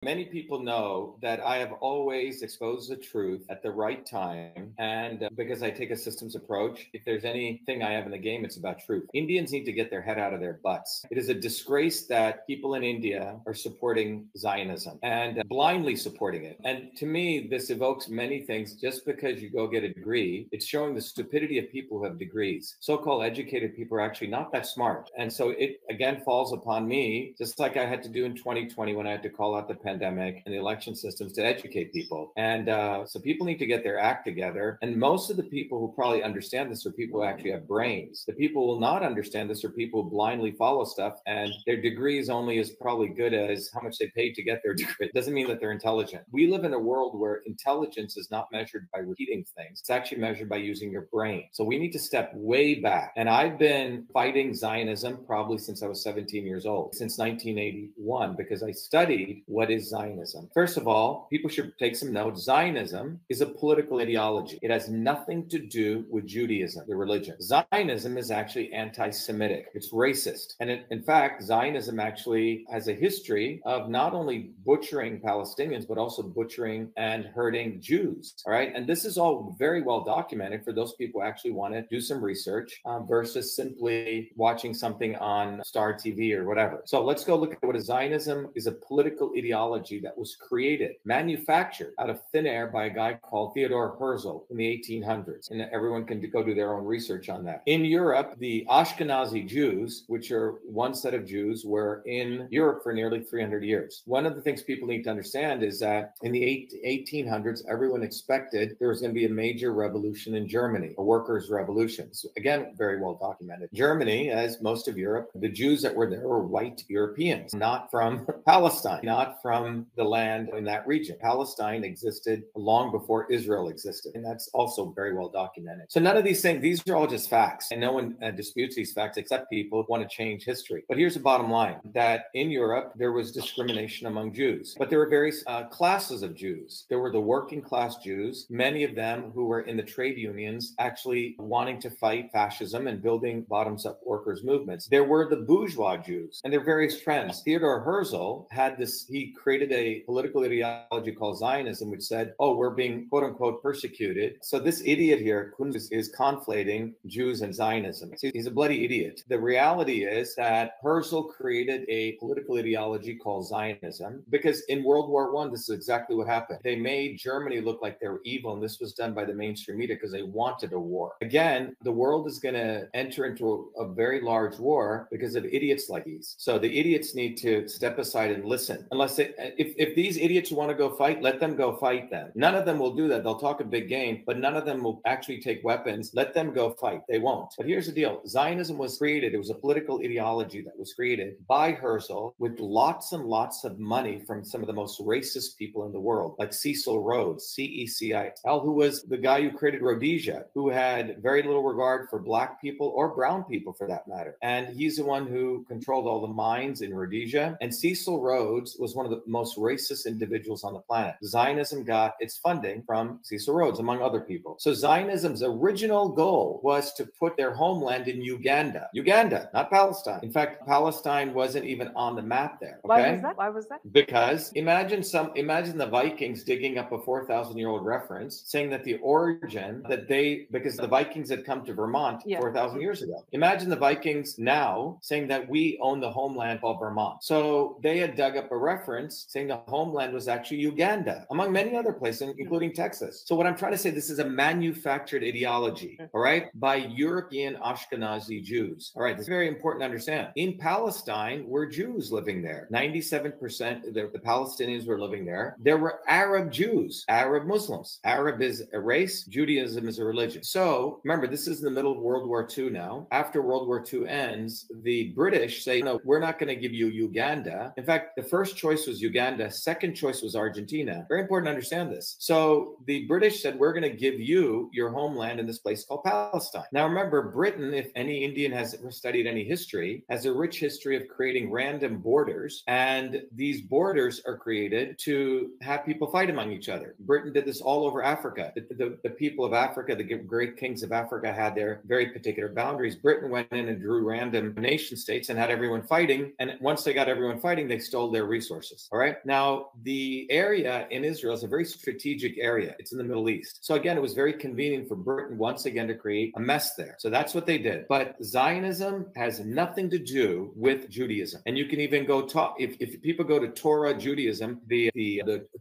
Many people know that I have always exposed the truth at the right time. And because I take a systems approach, if there's anything I have in the game, it's about truth. Indians need to get their head out of their butts. It is a disgrace that people in India are supporting Zionism and blindly supporting it. And to me, this evokes many things. Just because you go get a degree, it's showing the stupidity of people who have degrees. So-called educated people are actually not that smart. And so it again falls upon me, just like I had to do in 2020 when I had to call out the pandemic and the election systems to educate people. And so people need to get their act together. And most of the people who probably understand this are people who actually have brains. The people who will not understand this are people who blindly follow stuff, and their degree is only as probably good as how much they paid to get their degree. It doesn't mean that they're intelligent. We live in a world where intelligence is not measured by repeating things. It's actually measured by using your brain. So we need to step way back. And I've been fighting Zionism probably since I was 17 years old, since 1981, because I studied what is Zionism. First of all, people should take some notes. Zionism is a political ideology. It has nothing to do with Judaism, the religion. Zionism is actually anti-Semitic. It's racist. And in fact, Zionism actually has a history of not only butchering Palestinians, but also butchering and hurting Jews. All right. And this is all very well documented for those people who actually want to do some research versus simply watching something on Star TV or whatever. So let's go look at what Zionism is. A political ideology that was created, manufactured out of thin air by a guy called Theodor Herzl in the 1800s. And everyone can go do their own research on that. In Europe, the Ashkenazi Jews, which are one set of Jews, were in Europe for nearly 300 years. One of the things people need to understand is that in the 1800s, everyone expected there was going to be a major revolution in Germany, a workers' revolution. So again, very well documented. Germany, as most of Europe, the Jews that were there were white Europeans, not from Palestine, not from the land in that region. Palestine existed long before Israel existed, and that's also very well documented. So none of these things, these are all just facts, and no one disputes these facts except people who want to change history. But here's the bottom line, that in Europe, there was discrimination among Jews, but there were various classes of Jews. There were the working class Jews, many of them who were in the trade unions, actually wanting to fight fascism and building bottoms-up workers' movements. There were the bourgeois Jews, and there are various trends. Theodor Herzl had this, he created a political ideology called Zionism, which said, oh, we're being quote unquote persecuted. So this idiot here is conflating Jews and Zionism. See, he's a bloody idiot. The reality is that Herzl created a political ideology called Zionism because in World War I, this is exactly what happened. They made Germany look like they were evil, and this was done by the mainstream media because they wanted a war. Again, the world is going to enter into a very large war because of idiots like these. So the idiots need to step aside and listen. Unless if these idiots want to go fight, let them go fight then. None of them will do that. They'll talk a big game, but none of them will actually take weapons. Let them go fight. They won't. But here's the deal. Zionism was created. It was a political ideology that was created by Herzl with lots and lots of money from some of the most racist people in the world, like Cecil Rhodes, C-E-C-I-L, who was the guy who created Rhodesia, who had very little regard for black people or brown people for that matter. And he's the one who controlled all the mines in Rhodesia. And Cecil Rhodes was one of the most racist individuals on the planet. Zionism got its funding from Cecil Rhodes, among other people. So Zionism's original goal was to put their homeland in Uganda. Uganda, not Palestine. In fact, Palestine wasn't even on the map there. Okay? Why was that? Because imagine the Vikings digging up a 4,000-year-old reference saying that the origin because the Vikings had come to Vermont 4,000 years ago. Imagine the Vikings now saying that we own the homeland called Vermont. So they had dug up a reference saying the homeland was actually Uganda, among many other places, including Texas. So what I'm trying to say, this is a manufactured ideology, all right, by European Ashkenazi Jews. All right, it's very important to understand. In Palestine were Jews living there. 97% of the Palestinians were living there. There were Arab Jews, Arab Muslims. Arab is a race, Judaism is a religion. So remember, this is in the middle of World War II now. After World War II ends, the British say, no, we're not going to give you Uganda. In fact, the first choice was Uganda. Second choice was Argentina. Very important to understand this. So the British said, we're going to give you your homeland in this place called Palestine. Now, remember, Britain, if any Indian has studied any history, has a rich history of creating random borders. And these borders are created to have people fight among each other. Britain did this all over Africa. The people of Africa, the great kings of Africa, had their very particular boundaries. Britain went in and drew random nation states and had everyone fighting. And once they got everyone fighting, they stole their resources. All right. Now, the area in Israel is a very strategic area. It's in the Middle East. So again, it was very convenient for Britain once again to create a mess there. So that's what they did. But Zionism has nothing to do with Judaism. And you can even go talk, if people go to Torah Judaism, the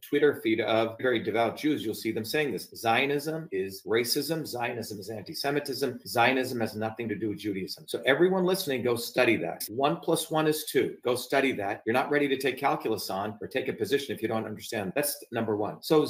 Twitter feed of very devout Jews, you'll see them saying this. Zionism is racism. Zionism is anti-Semitism. Zionism has nothing to do with Judaism. So everyone listening, go study that. 1 + 1 is 2. Go study that. You're not ready to take calculus on or take a position if you don't understand. That's number one. So